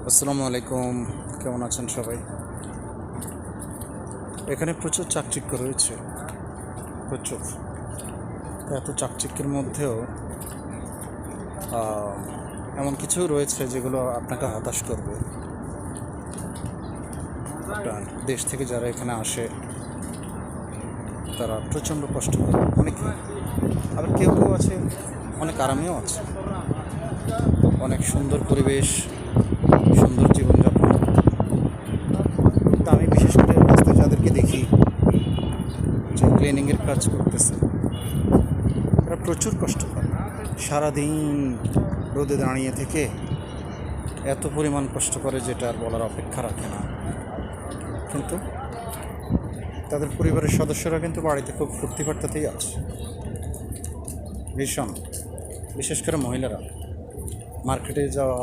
আসসালামু আলাইকুম, কেমন আছেন সবাই? এখানে প্রচুর চাকচিক্য রয়েছে, প্রচুর। এত চাকচিক্যের মধ্যেও এমন কিছু রয়েছে যেগুলো আপনাকে হতাশ করবে। দেশ থেকে যারা এখানে আসে তারা প্রচণ্ড কষ্ট করে, অনেকে। আবার কেউ কেউ আছে অনেক আরামেও আছে, অনেক সুন্দর পরিবেশ, সুন্দর জীবনযাপন। তা আমি বিশেষ করে রাস্তায় যাদেরকে দেখি যে ক্লিনিংয়ের কাজ করতেছে, তারা প্রচুর কষ্ট করে। সারাদিন রোদে দাঁড়িয়ে থেকে এত পরিমাণ কষ্ট করে যেটা আর বলার অপেক্ষা রাখে না। কিন্তু তাদের পরিবারের সদস্যরা কিন্তু বাড়িতে খুব ফুর্তি ফার্তাতেই আছে, ভীষণ। বিশেষ করে মহিলারা মার্কেটে যাওয়া